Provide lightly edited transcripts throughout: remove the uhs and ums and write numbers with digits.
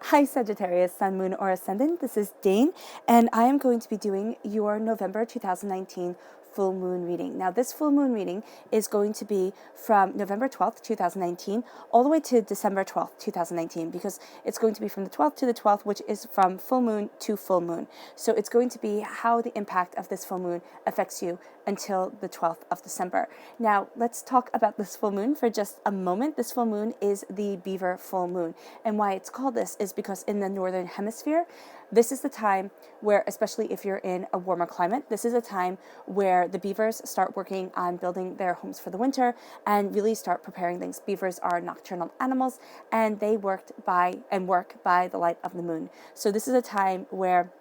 Hi Sagittarius, Sun, Moon, or Ascendant. This is Dane, and I am going to be doing your November 2019 full moon reading. Now, this full moon reading is going to be from November 12th, 2019, all the way to December 12th, 2019, because it's going to be from the 12th to the 12th, which is from full moon to full moon. So it's going to be how the impact of this full moon affects you until the 12th of December. Now, let's talk about this full moon for just a moment. This full moon is the Beaver full moon, and why it's called this is because in the northern hemisphere, this is the time where, especially if you're in a warmer climate, this is a time where the beavers start working on building their homes for the winter and really start preparing things. Beavers are nocturnal animals, and they work by the light of the moon. So this is a time where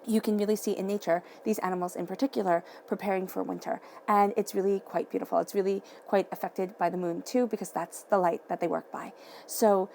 you can really see in nature, these animals in particular, preparing for winter. And it's really quite beautiful. It's really quite affected by the moon too, because that's the light that they work by. So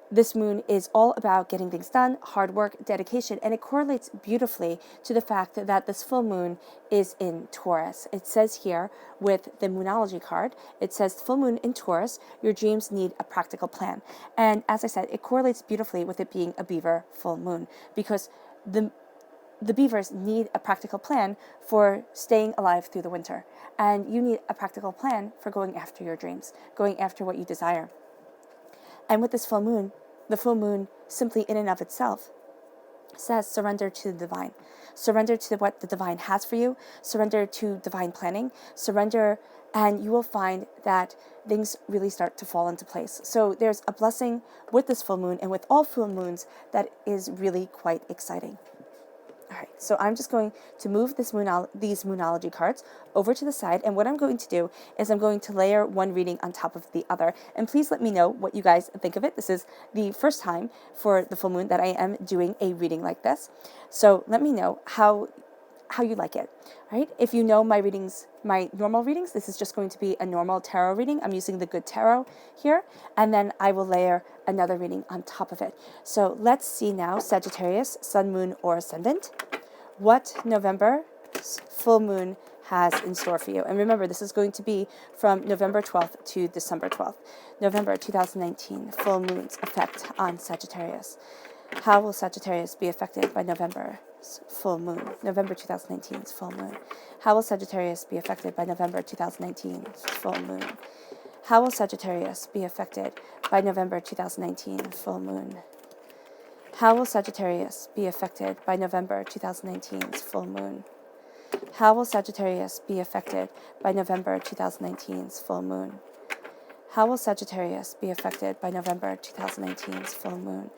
this moon is all about getting things done, hard work, dedication, and it correlates beautifully to the fact that this full moon is in Taurus. It says here with the Moonology card, it says full moon in Taurus, your dreams need a practical plan. And as I said, it correlates beautifully with it being a Beaver full moon, because the beavers need a practical plan for staying alive through the winter. And you need a practical plan for going after your dreams, going after what you desire. And with this full moon, the full moon simply in and of itself says surrender to the divine. Surrender to what the divine has for you. Surrender to divine planning. Surrender, and you will find that things really start to fall into place. So there's a blessing with this full moon and with all full moons that is really quite exciting. All right, so I'm just going to move these Moonology cards over to the side, and what I'm going to do is I'm going to layer one reading on top of the other. And please let me know what you guys think of it. This is the first time for the full moon that I am doing a reading like this. So let me know how you like it, right? If you know my readings, my normal readings, this is just going to be a normal tarot reading. I'm using the Good Tarot here, and then I will layer another reading on top of it. So let's see now, Sagittarius, Sun, Moon, or Ascendant, what November full moon has in store for you. And remember, this is going to be from November 12th to December 12th. November 2019, full moon's effect on Sagittarius. How will Sagittarius be affected by November's full moon? November 2019's full moon. How will Sagittarius be affected by November 2019's full moon? How will Sagittarius be affected by November 2019 full moon? How will Sagittarius be affected by November 2019's full moon? How will Sagittarius be affected by November 2019's full moon? How will Sagittarius be affected by November 2019's full moon?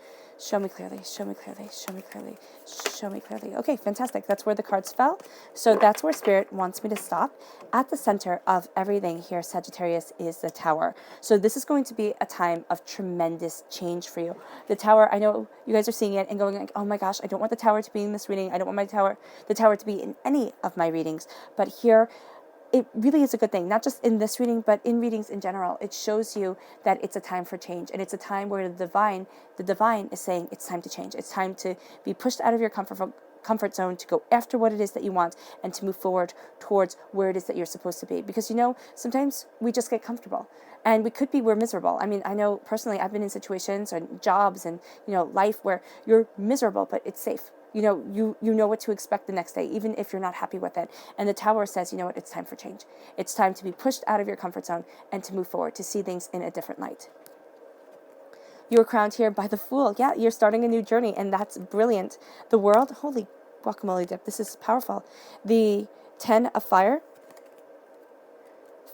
Show me clearly, show me clearly, show me clearly, show me clearly. Okay, fantastic. That's where the cards fell. So that's where Spirit wants me to stop. At the center of everything here, Sagittarius, is the Tower. So this is going to be a time of tremendous change for you. The Tower, I know you guys are seeing it and going like, oh my gosh, I don't want the Tower to be in this reading. I don't want the Tower to be in any of my readings. But here, it really is a good thing, not just in this reading, but in readings in general. It shows you that it's a time for change, and it's a time where the divine is saying it's time to change. It's time to be pushed out of your comfort zone, to go after what it is that you want, and to move forward towards where it is that you're supposed to be. Because, sometimes we just get comfortable, and we're miserable. I mean, I know personally, I've been in situations and jobs and, life where you're miserable, but it's safe. You know what to expect the next day, even if you're not happy with it. And the Tower says, you know what, it's time for change. It's time to be pushed out of your comfort zone and to move forward, to see things in a different light. You're crowned here by the Fool. Yeah, you're starting a new journey, and that's brilliant. The World, holy guacamole dip, this is powerful. The 10 of Fire,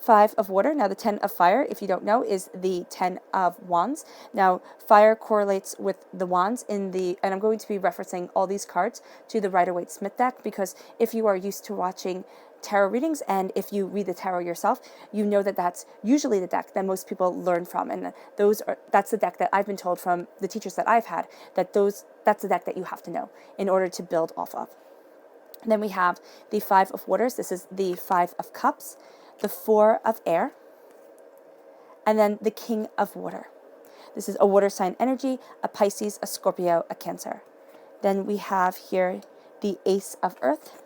5 of Water. Now, the 10 of Fire, if you don't know, is the 10 of Wands. Now, fire correlates with the wands and I'm going to be referencing all these cards to the Rider-Waite-Smith deck, because if you are used to watching tarot readings, and if you read the tarot yourself, you know that that's usually the deck that most people learn from, and that's the deck that I've been told from the teachers that I've had, that's the deck that you have to know in order to build off of. And then we have the 5 of Waters. This is the 5 of Cups, the 4 of Air, and then the King of Water. This is a water sign energy, a Pisces, a Scorpio, a Cancer. Then we have here the Ace of Earth,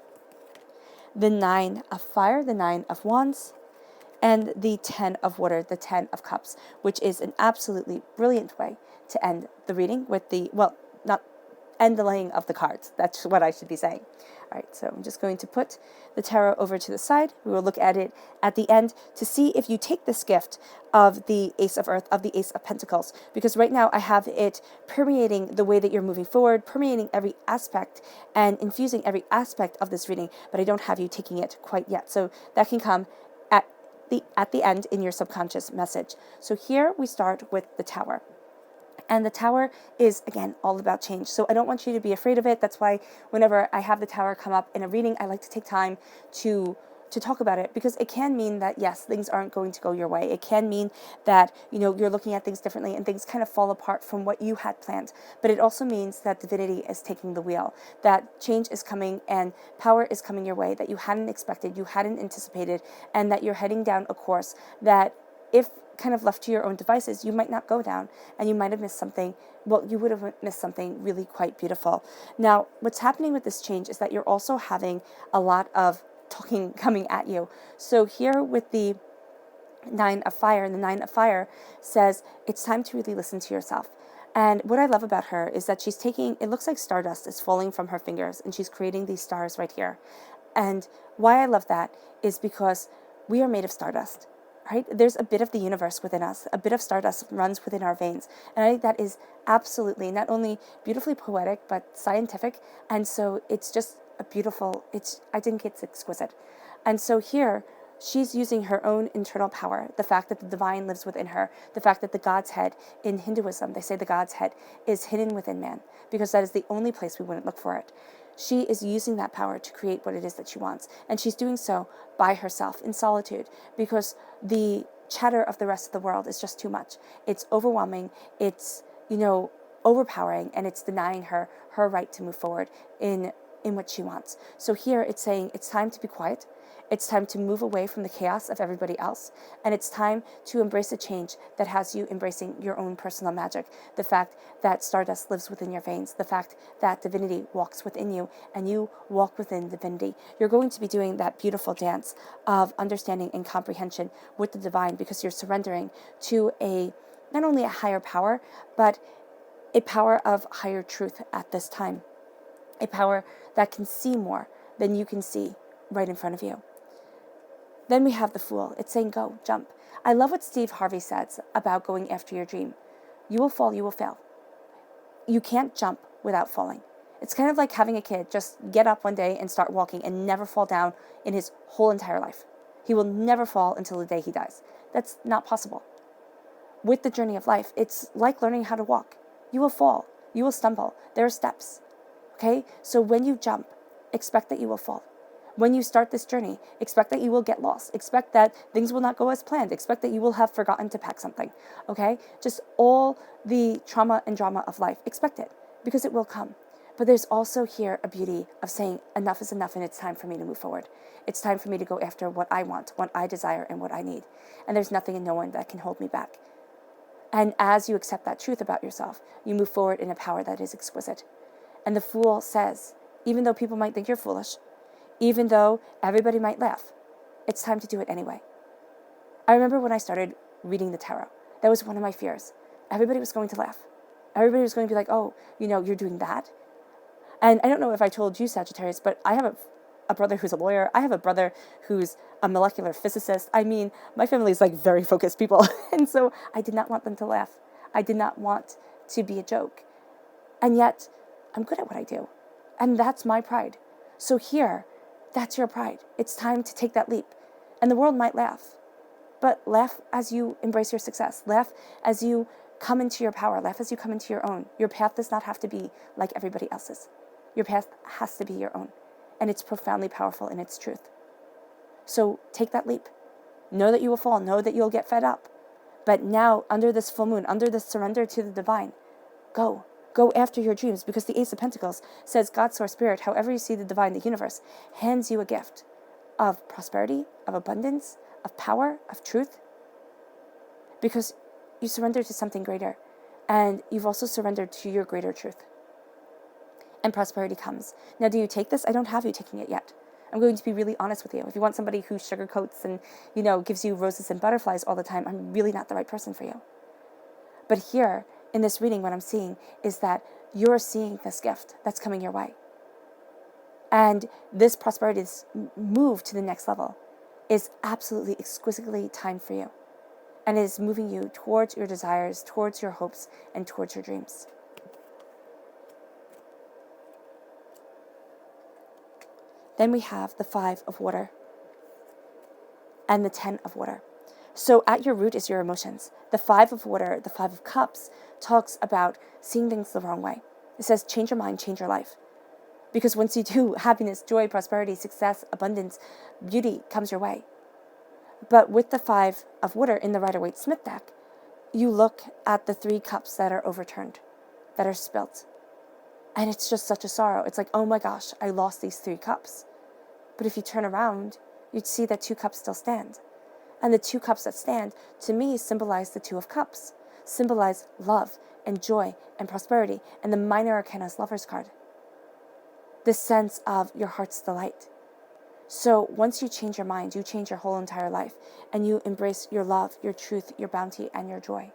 the 9 of Fire, the 9 of Wands, and the 10 of Water, the 10 of Cups, which is an absolutely brilliant way to end the reading with not end the laying of the cards. That's what I should be saying. All right, so I'm just going to put the tarot over to the side. We will look at it at the end to see if you take this gift of the Ace of Earth, of the Ace of Pentacles, because right now I have it permeating the way that you're moving forward, permeating every aspect and infusing every aspect of this reading, but I don't have you taking it quite yet. So that can come at the end in your subconscious message. So here we start with the Tower. And the Tower is, again, all about change. So I don't want you to be afraid of it. That's why whenever I have the Tower come up in a reading, I like to take time to talk about it, because it can mean that, yes, things aren't going to go your way. It can mean that, you're looking at things differently and things kind of fall apart from what you had planned. But it also means that divinity is taking the wheel, that change is coming and power is coming your way that you hadn't expected, you hadn't anticipated, and that you're heading down a course that, if kind of left to your own devices, you might not go down, and you might have missed something. Well, you would have missed something really quite beautiful. Now, what's happening with this change is that you're also having a lot of talking coming at you. So here with the Nine of Fire, and the Nine of Fire says it's time to really listen to yourself. And what I love about her is that she's taking, it looks like stardust is falling from her fingers, and she's creating these stars right here. And why I love that is because we are made of stardust. Right? There's a bit of the universe within us. A bit of stardust runs within our veins. And I think that is absolutely not only beautifully poetic, but scientific. And so it's just a beautiful, I think it's exquisite. And so here, she's using her own internal power, the fact that the divine lives within her, the fact that the God's head, in Hinduism, they say the God's head is hidden within man, because that is the only place we wouldn't look for it. She is using that power to create what it is that she wants. And she's doing so by herself, in solitude, because the chatter of the rest of the world is just too much. It's overwhelming, it's, overpowering, and it's denying her right to move forward in what she wants. So here it's saying it's time to be quiet. It's time to move away from the chaos of everybody else. And it's time to embrace a change that has you embracing your own personal magic. The fact that stardust lives within your veins. The fact that divinity walks within you and you walk within divinity. You're going to be doing that beautiful dance of understanding and comprehension with the divine, because you're surrendering to not only a higher power, but a power of higher truth at this time. A power that can see more than you can see right in front of you. Then we have the Fool. It's saying, go, jump. I love what Steve Harvey says about going after your dream. You will fall, you will fail. You can't jump without falling. It's kind of like having a kid just get up one day and start walking and never fall down in his whole entire life. He will never fall until the day he dies. That's not possible. With the journey of life, it's like learning how to walk. You will fall. You will stumble. There are steps. Okay? So when you jump, expect that you will fall. When you start this journey, expect that you will get lost. Expect that things will not go as planned. Expect that you will have forgotten to pack something. Okay? Just all the trauma and drama of life. Expect it, because it will come. But there's also here a beauty of saying enough is enough, and it's time for me to move forward. It's time for me to go after what I want, what I desire, and what I need. And there's nothing and no one that can hold me back. And as you accept that truth about yourself, you move forward in a power that is exquisite. And the Fool says, even though people might think you're foolish, even though everybody might laugh, it's time to do it anyway. I remember when I started reading the tarot, that was one of my fears. Everybody was going to laugh. Everybody was going to be like, oh, you're doing that. And I don't know if I told you, Sagittarius, but I have a brother who's a lawyer. I have a brother who's a molecular physicist. I mean, my family is like very focused people. And so I did not want them to laugh. I did not want to be a joke. And yet, I'm good at what I do. And that's my pride. So here, that's your pride. It's time to take that leap. And the world might laugh. But laugh as you embrace your success. Laugh as you come into your power. Laugh as you come into your own. Your path does not have to be like everybody else's. Your path has to be your own. And it's profoundly powerful in its truth. So take that leap. Know that you will fall. Know that you'll get fed up. But now, under this full moon, under this surrender to the divine, go. Go after your dreams, because the Ace of Pentacles says God, Source, Spirit, however you see the divine, the universe, hands you a gift of prosperity, of abundance, of power, of truth, because you surrender to something greater, and you've also surrendered to your greater truth. And prosperity comes. Now, do you take this? I don't have you taking it yet. I'm going to be really honest with you. If you want somebody who sugarcoats and, gives you roses and butterflies all the time, I'm really not the right person for you. But here, in this reading, what I'm seeing is that you're seeing this gift that's coming your way. And this prosperity, this move to the next level, is absolutely exquisitely timed for you. And it is moving you towards your desires, towards your hopes, and towards your dreams. Then we have the 5 of water and the 10 of water. So at your root is your emotions. The 5 of water, the 5 of cups, talks about seeing things the wrong way. It says, change your mind, change your life. Because once you do, happiness, joy, prosperity, success, abundance, beauty comes your way. But with the 5 of water in the Rider-Waite-Smith deck, you look at the 3 cups that are overturned, that are spilt. And it's just such a sorrow. It's like, oh my gosh, I lost these 3 cups. But if you turn around, you'd see that 2 cups still stand. And the 2 cups that stand, to me, symbolize the 2 of cups, symbolize love and joy and prosperity, and the minor arcana's lover's card. This sense of your heart's delight. So once you change your mind, you change your whole entire life, and you embrace your love, your truth, your bounty, and your joy.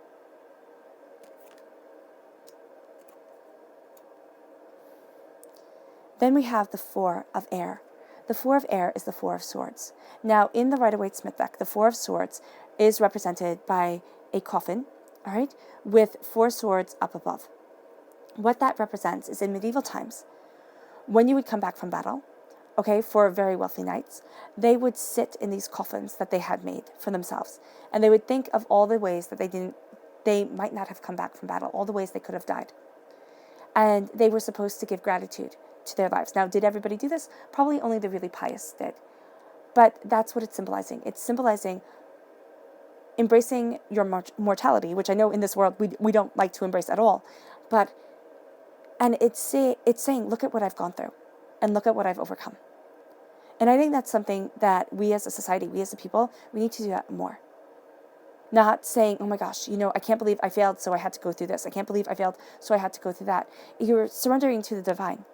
Then we have the 4 of air. The 4 of air is the 4 of swords. Now, in the Rider-Waite-Smith deck, the 4 of swords is represented by a coffin, all right, with 4 swords up above. What that represents is in medieval times, when you would come back from battle, okay, for very wealthy knights, they would sit in these coffins that they had made for themselves, and they would think of all the ways that they might not have come back from battle, all the ways they could have died. And they were supposed to give gratitude to their lives. Now, did everybody do this? Probably only the really pious did. But that's what it's symbolizing. It's symbolizing embracing your mortality, which I know in this world we don't like to embrace at all. And it's saying, look at what I've gone through, and look at what I've overcome. And I think that's something that we as a society, we as a people, we need to do that more. Not saying, oh my gosh, I can't believe I failed, so I had to go through this. I can't believe I failed, so I had to go through that. You're surrendering to the divine.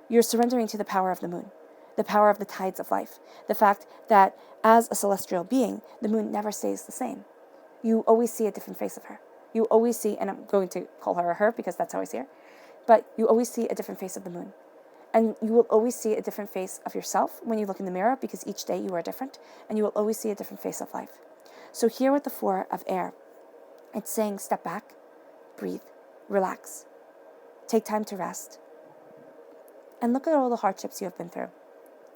You're surrendering to the power of the moon, the power of the tides of life, the fact that as a celestial being, the moon never stays the same. You always see a different face of her. You always see, and I'm going to call her a her because that's how I see her, but you always see a different face of the moon. And you will always see a different face of yourself when you look in the mirror, because each day you are different, and you will always see a different face of life. So here with the 4 of air, it's saying step back, breathe, relax, take time to rest, and look at all the hardships you have been through.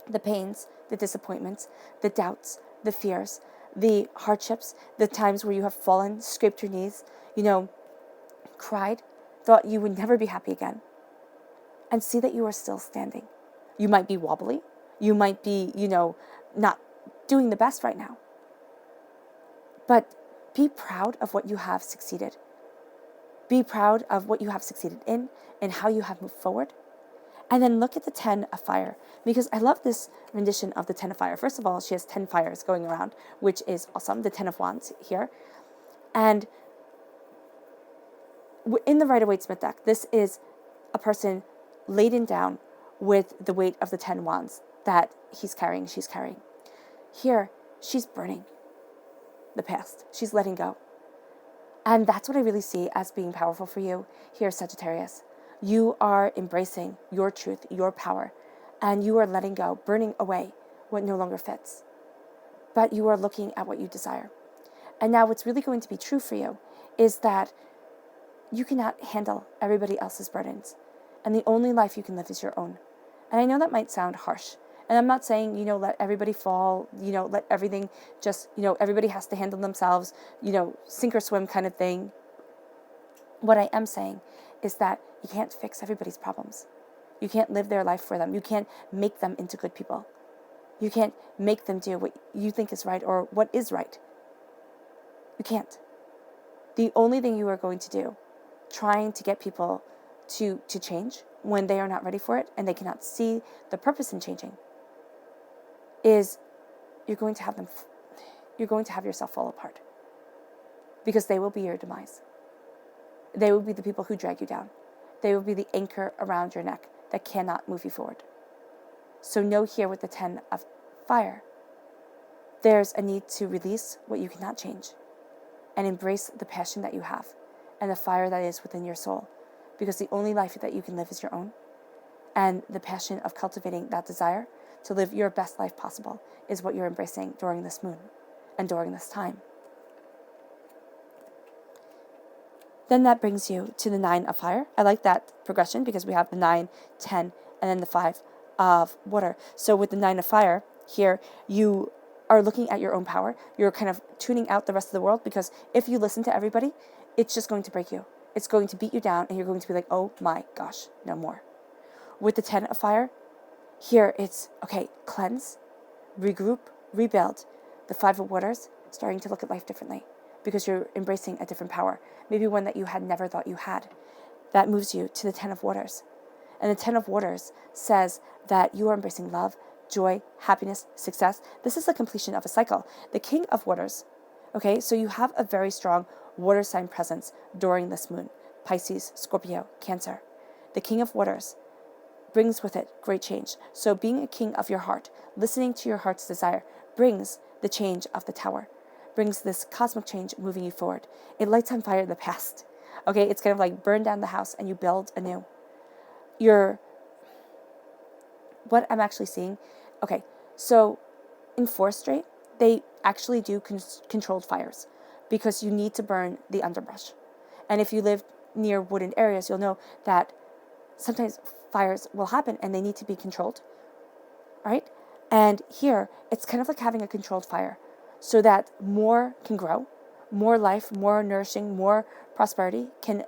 The pains, the disappointments, the doubts, the fears, the hardships, the times where you have fallen, scraped your knees, cried, thought you would never be happy again. And see that you are still standing. You might be wobbly. You might be, not doing the best right now. But be proud of what you have succeeded. Be proud of what you have succeeded in and how you have moved forward. And then look at the 10 of fire, because I love this rendition of the 10 of fire. First of all, she has 10 fires going around, which is awesome, the 10 of wands here. And in the Rider-Waite-Smith deck, this is a person laden down with the weight of the 10 wands that she's carrying. Here, she's burning the past. She's letting go. And that's what I really see as being powerful for you here, Sagittarius. You are embracing your truth, your power, and you are letting go, burning away what no longer fits. But you are looking at what you desire. And now what's really going to be true for you is that you cannot handle everybody else's burdens. And the only life you can live is your own. And I know that might sound harsh. And I'm not saying, let everybody fall, let everything just, everybody has to handle themselves, sink or swim kind of thing. What I am saying is that you can't fix everybody's problems. You can't live their life for them. You can't make them into good people. You can't make them do what you think is right or what is right. You can't. The only thing you are going to do, trying to get people to change when they are not ready for it and they cannot see the purpose in changing, is you're going to have yourself fall apart, because they will be your demise. They will be the people who drag you down. They will be the anchor around your neck that cannot move you forward. So know here with the 10 of fire, there's a need to release what you cannot change and embrace the passion that you have and the fire that is within your soul. Because the only life that you can live is your own. And the passion of cultivating that desire to live your best life possible is what you're embracing during this moon and during this time. Then that brings you to the 9 of fire. I like that progression because we have the 9, 10, and then the 5 of water. So with the 9 of fire here, you are looking at your own power. You're kind of tuning out the rest of the world, because if you listen to everybody, it's just going to break you. It's going to beat you down, and you're going to be like, oh my gosh, no more. With the 10 of fire, here it's, okay, cleanse, regroup, rebuild. The 5 of waters, starting to look at life differently, because you're embracing a different power, maybe one that you had never thought you had. That moves you to the 10 of waters. And the 10 of waters says that you are embracing love, joy, happiness, success. This is the completion of a cycle. The king of waters, okay, so you have a very strong water sign presence during this moon. Pisces, Scorpio, Cancer. The king of waters brings with it great change. So being a king of your heart, listening to your heart's desire, brings the change of the tower, brings this cosmic change moving you forward. It lights on fire the past. Okay, it's kind of like burn down the house and you build anew. What I'm actually seeing, okay, so in forestry, they actually do controlled fires because you need to burn the underbrush. And if you live near wooded areas, you'll know that sometimes fires will happen and they need to be controlled, right? And here, it's kind of like having a controlled fire so that more can grow, more life, more nourishing, more prosperity can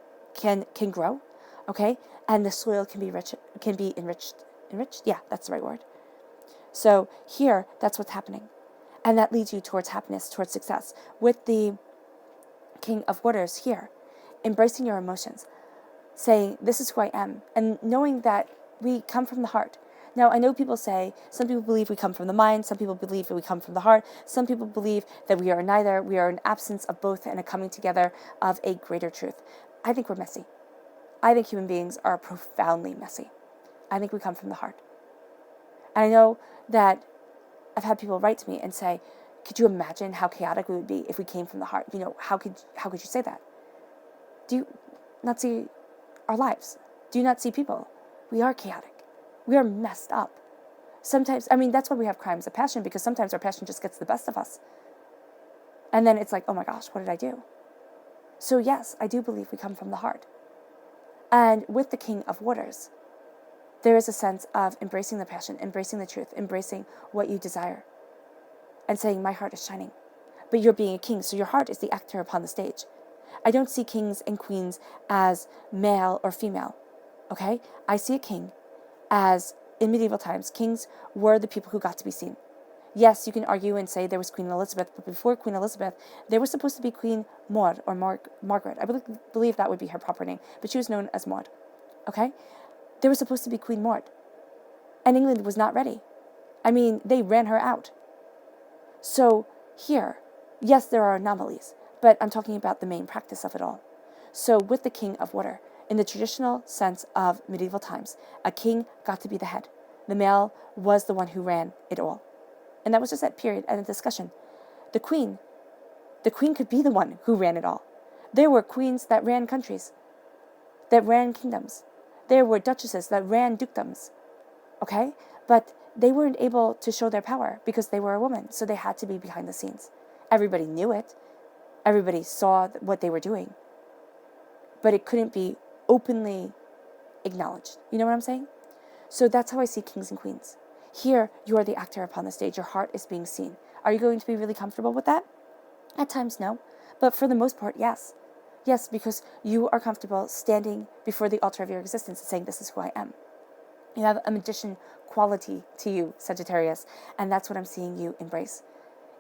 grow, okay? And the soil can be enriched. Enriched? Yeah, that's the right word. So here, that's what's happening. And that leads you towards happiness, towards success. With the king of waters here, embracing your emotions, saying, this is who I am, and knowing that we come from the heart. Now, I know people say, some people believe we come from the mind, some people believe that we come from the heart, some people believe that we are neither, we are an absence of both and a coming together of a greater truth. I think we're messy. I think human beings are profoundly messy. I think we come from the heart. And I know that I've had people write to me and say, could you imagine how chaotic we would be if we came from the heart? You know, how could you say that? Do you not see our lives? Do you not see people? We are chaotic. We are messed up. Sometimes, I mean, that's why we have crimes of passion, because sometimes our passion just gets the best of us. And then it's like, oh my gosh, what did I do? So yes, I do believe we come from the heart. And with the king of waters, there is a sense of embracing the passion, embracing the truth, embracing what you desire, and saying, my heart is shining. But you're being a king, so your heart is the actor upon the stage. I don't see kings and queens as male or female, okay? I see a king as, in medieval times, kings were the people who got to be seen. Yes, you can argue and say there was Queen Elizabeth, but before Queen Elizabeth, there was supposed to be Queen Maud, or Margaret. I believe that would be her proper name, but she was known as Maud, okay? There was supposed to be Queen Maud, and England was not ready. I mean, they ran her out. So here, yes, there are anomalies, but I'm talking about the main practice of it all. So with the king of water, in the traditional sense of medieval times, a king got to be the head. The male was the one who ran it all. And that was just that period and a discussion. The queen could be the one who ran it all. There were queens that ran countries, that ran kingdoms. There were duchesses that ran dukedoms, okay? But they weren't able to show their power because they were a woman, so they had to be behind the scenes. Everybody knew it. Everybody saw what they were doing. But it couldn't be openly acknowledged. You know what I'm saying? So that's how I see kings and queens. Here, you are the actor upon the stage. Your heart is being seen. Are you going to be really comfortable with that? At times, no. But for the most part, yes. Yes, because you are comfortable standing before the altar of your existence and saying, this is who I am. You have a magician quality to you, Sagittarius, and that's what I'm seeing you embrace.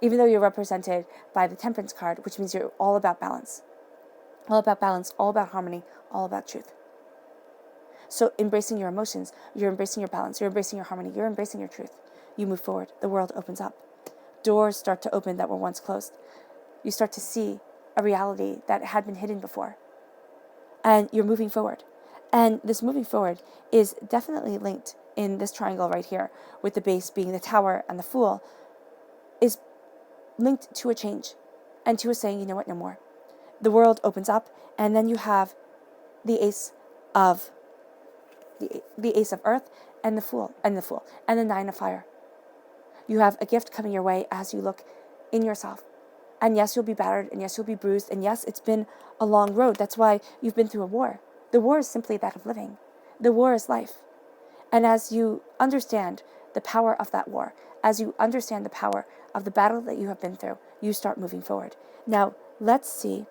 Even though you're represented by the Temperance card, which means you're all about balance. All about balance, all about harmony, all about truth. So embracing your emotions, you're embracing your balance, you're embracing your harmony, you're embracing your truth. You move forward. The world opens up. Doors start to open that were once closed. You start to see a reality that had been hidden before. And you're moving forward. And this moving forward is definitely linked in this triangle right here, with the base being the tower and the fool, is linked to a change and to a saying, you know what, no more. the world opens up, and then you have the ace of the ace of earth and the fool and the nine of fire. You have a gift coming your way as you look in yourself. And yes, you'll be battered, and yes, you'll be bruised, and yes, it's been a long road. That's why you've been through a war. The war is simply that of living. The war is life. And as you understand the power of that war, as you understand the power of the battle that you have been through, you start moving forward. Now, let's see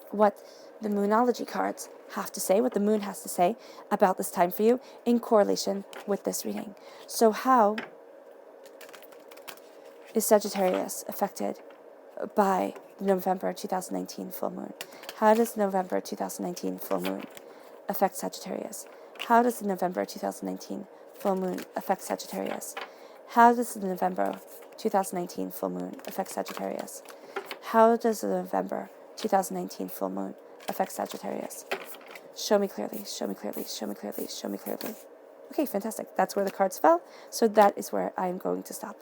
what the Moonology cards have to say, what the moon has to say about this time for you in correlation with this reading. So how is Sagittarius affected by the November 2019 full moon? How does the November 2019 full moon affect Sagittarius? How does the November 2019 full moon affect Sagittarius? How does the November 2019 full moon affect Sagittarius? How does the November 2019 full moon affect Sagittarius? Show me clearly, show me clearly, show me clearly, show me clearly. Okay, fantastic. That's where the cards fell, so that is where I am going to stop.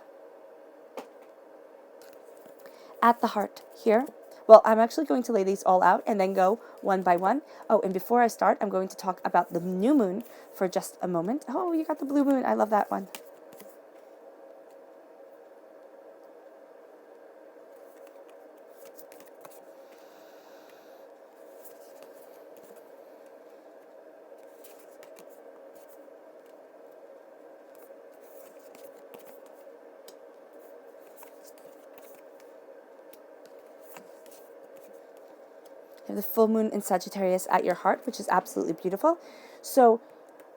At the heart here, well, I'm actually going to lay these all out and then go one by one. Oh, and before I start, I'm going to talk about the new moon for just a moment. Oh, you got the blue moon. I love that one. You have the full moon in Sagittarius at your heart, which is absolutely beautiful. So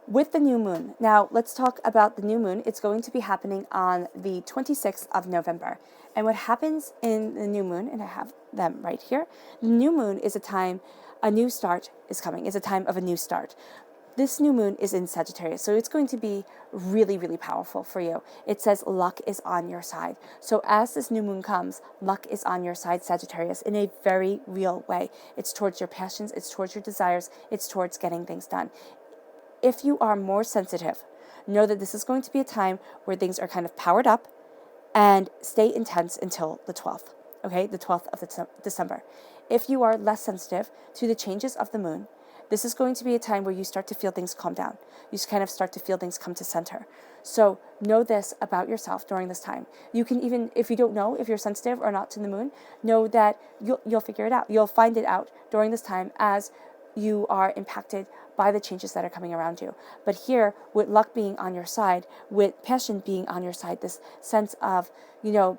with the new moon, now let's talk about the new moon. It's going to be happening on the 26th of November. And what happens in the new moon, and I have them right here, the new moon is a time, a new start is coming. It's a time of a new start. This new moon is in Sagittarius, so it's going to be really, really powerful for you. It says luck is on your side. So as this new moon comes, luck is on your side, Sagittarius, in a very real way. It's towards your passions, it's towards your desires, it's towards getting things done. If you are more sensitive, know that this is going to be a time where things are kind of powered up, and stay intense until the 12th, okay, the 12th of December. If you are less sensitive to the changes of the moon, this is going to be a time where you start to feel things calm down. You just kind of start to feel things come to center. So know this about yourself during this time. You can even, if you don't know if you're sensitive or not to the moon, know that you'll figure it out. You'll find it out during this time as you are impacted by the changes that are coming around you. But here, with luck being on your side, with passion being on your side, this sense of,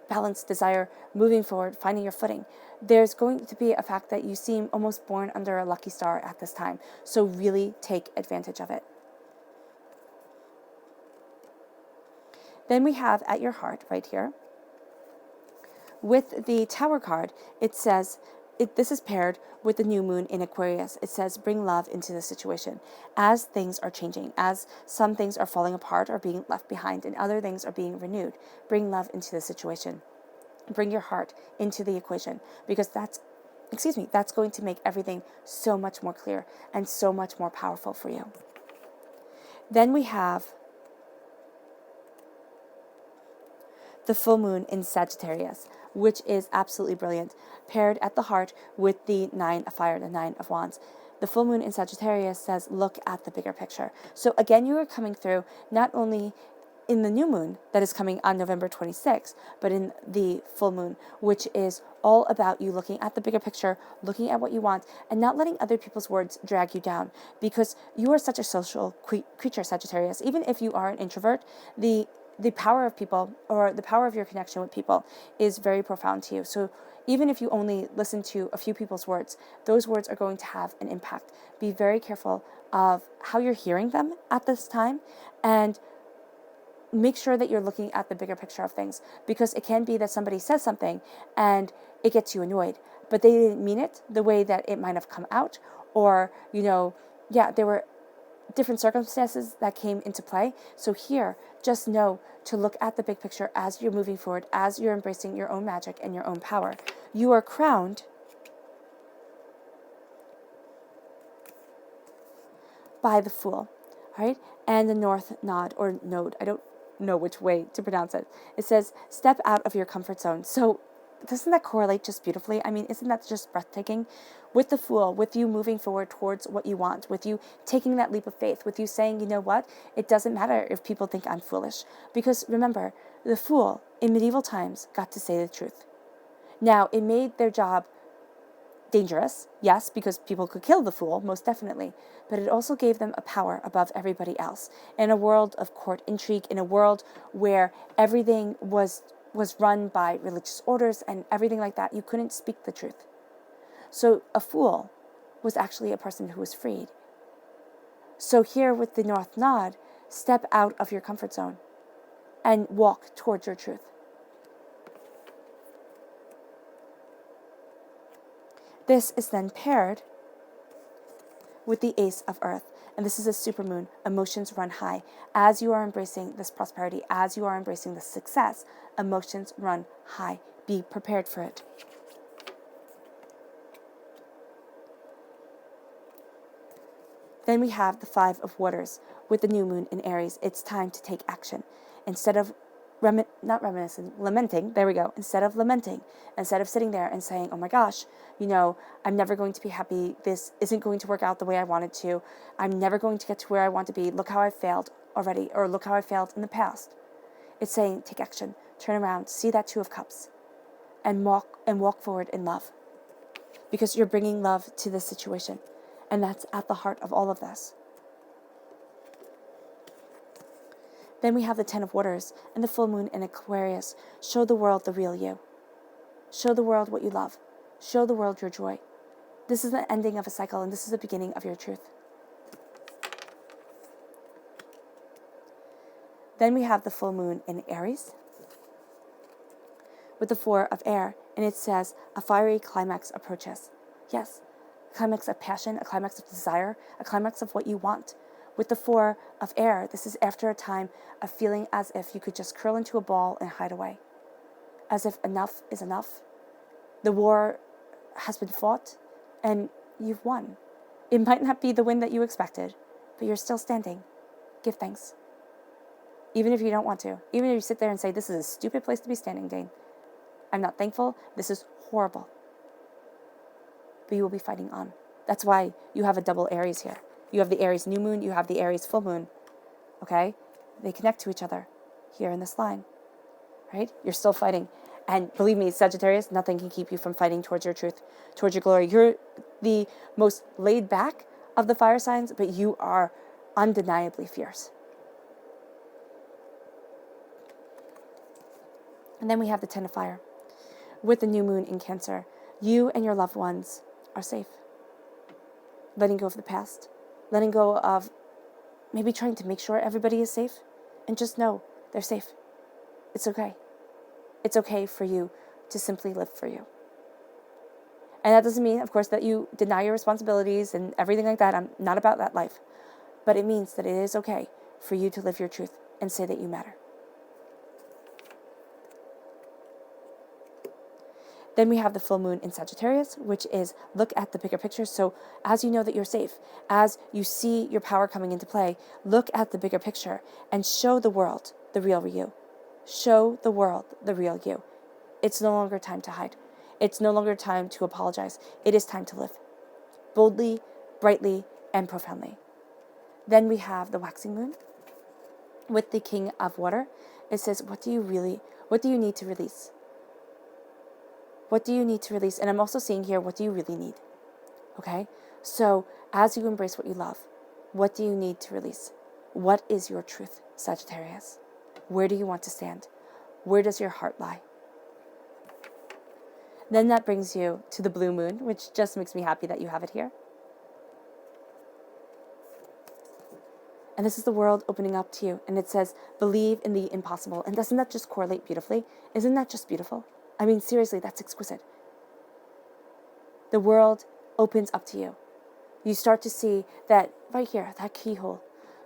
balance, desire, moving forward, finding your footing, there's going to be a fact that you seem almost born under a lucky star at this time. So really take advantage of it. Then we have at your heart right here, with the Tower card, it says, this is paired with the new moon in Aquarius. It says, bring love into the situation. As things are changing, as some things are falling apart or being left behind and other things are being renewed, bring love into the situation. Bring your heart into the equation, because that's going to make everything so much more clear and so much more powerful for you. Then we have the full moon in Sagittarius, which is absolutely brilliant, paired at the heart with the 9 of fire, the 9 of wands. The full moon in Sagittarius says, look at the bigger picture. So again, you are coming through not only in the new moon that is coming on November 26th, but in the full moon, which is all about you looking at the bigger picture, looking at what you want, and not letting other people's words drag you down, because you are such a social creature, Sagittarius. Even if you are an introvert, the power of people, or the power of your connection with people, is very profound to you. So even if you only listen to a few people's words, those words are going to have an impact. Be very careful of how you're hearing them at this time, and make sure that you're looking at the bigger picture of things, because it can be that somebody says something and it gets you annoyed, but they didn't mean it the way that it might have come out, or, there were different circumstances that came into play. So here, just know to look at the big picture as you're moving forward, as you're embracing your own magic and your own power. You are crowned by the Fool, right? And the North Node, or Node. I don't know which way to pronounce it. It says, step out of your comfort zone. So doesn't that correlate just beautifully? I mean, isn't that just breathtaking? With the Fool, with you moving forward towards what you want, with you taking that leap of faith, with you saying, you know what, it doesn't matter if people think I'm foolish. Because remember, the Fool in medieval times got to say the truth. Now, it made their job dangerous, yes, because people could kill the Fool, most definitely, but it also gave them a power above everybody else. In a world of court intrigue, in a world where everything was run by religious orders and everything like that, you couldn't speak the truth. So a fool was actually a person who was freed. So here with the North Nod, step out of your comfort zone and walk towards your truth. This is then paired with the Ace of Earth. And this is a supermoon. Emotions run high. As you are embracing this prosperity, as you are embracing this success, emotions run high. Be prepared for it. Then we have the Five of Waters. With the new moon in Aries, it's time to take action. Instead of lamenting, there we go. Instead of lamenting, instead of sitting there and saying, oh my gosh, I'm never going to be happy. This isn't going to work out the way I wanted to. I'm never going to get to where I want to be. Look how I failed already, or look how I failed in the past. It's saying, take action, turn around, see that Two of Cups, and walk forward in love. Because you're bringing love to this situation. And that's at the heart of all of this. Then we have the Ten of Waters and the full moon in Aquarius. Show the world the real you. Show the world what you love. Show the world your joy. This is the ending of a cycle, and this is the beginning of your truth. Then we have the full moon in Aries with the Four of Air, and it says, a fiery climax approaches. Yes, a climax of passion, a climax of desire, a climax of what you want. With the Four of Air, this is after a time of feeling as if you could just curl into a ball and hide away. As if enough is enough. The war has been fought, and you've won. It might not be the win that you expected, but you're still standing. Give thanks. Even if you don't want to. Even if you sit there and say, this is a stupid place to be standing, Dane. I'm not thankful. This is horrible. But you will be fighting on. That's why you have a double Aries here. You have the Aries new moon, you have the Aries full moon. Okay? They connect to each other here in this line. Right? You're still fighting. And believe me, Sagittarius, nothing can keep you from fighting towards your truth, towards your glory. You're the most laid back of the fire signs, but you are undeniably fierce. And then we have the Ten of Fire. With the new moon in Cancer, you and your loved ones are safe. Letting go of the past. Letting go of maybe trying to make sure everybody is safe. And just know they're safe. It's okay. It's okay for you to simply live for you. And that doesn't mean, of course, that you deny your responsibilities and everything like that. I'm not about that life. But it means that it is okay for you to live your truth and say that you matter. Then we have the full moon in Sagittarius, which is look at the bigger picture. So as you know that you're safe, as you see your power coming into play, look at the bigger picture and show the world the real you. Show the world the real you. It's no longer time to hide. It's no longer time to apologize. It is time to live boldly, brightly, and profoundly. Then we have the waxing moon with the King of Water. It says, what do you need to release? What do you need to release? And I'm also seeing here, what do you really need? Okay? So as you embrace what you love, what do you need to release? What is your truth, Sagittarius? Where do you want to stand? Where does your heart lie? Then that brings you to the blue moon, which just makes me happy that you have it here. And this is the world opening up to you. And it says, believe in the impossible. And doesn't that just correlate beautifully? Isn't that just beautiful? I mean, seriously, that's exquisite. The world opens up to you. You start to see that right here, that keyhole,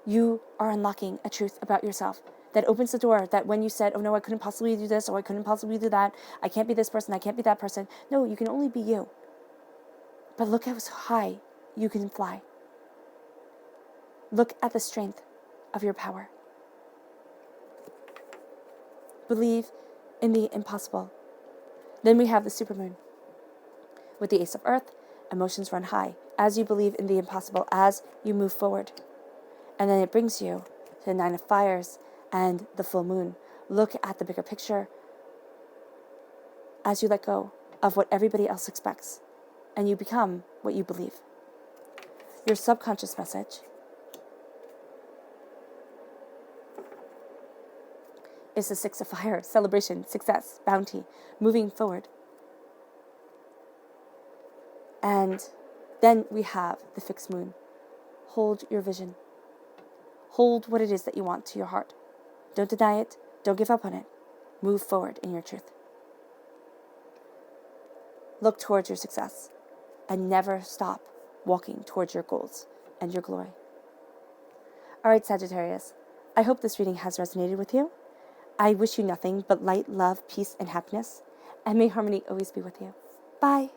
you are unlocking a truth about yourself that opens the door that when you said, oh no, I couldn't possibly do this, or I couldn't possibly do that, I can't be this person, I can't be that person. No, you can only be you. But look how high you can fly. Look at the strength of your power. Believe in the impossible. Then we have the supermoon. With the Ace of Earth, emotions run high as you believe in the impossible, as you move forward. And then it brings you to the Nine of Fires and the full moon. Look at the bigger picture as you let go of what everybody else expects, and you become what you believe. Your subconscious message is the Six of Fire: celebration, success, bounty, moving forward. And then we have the fixed moon. Hold your vision. Hold what it is that you want to your heart. Don't deny it. Don't give up on it. Move forward in your truth. Look towards your success and never stop walking towards your goals and your glory. All right, Sagittarius, I hope this reading has resonated with you. I wish you nothing but light, love, peace, and happiness, and may harmony always be with you. Bye.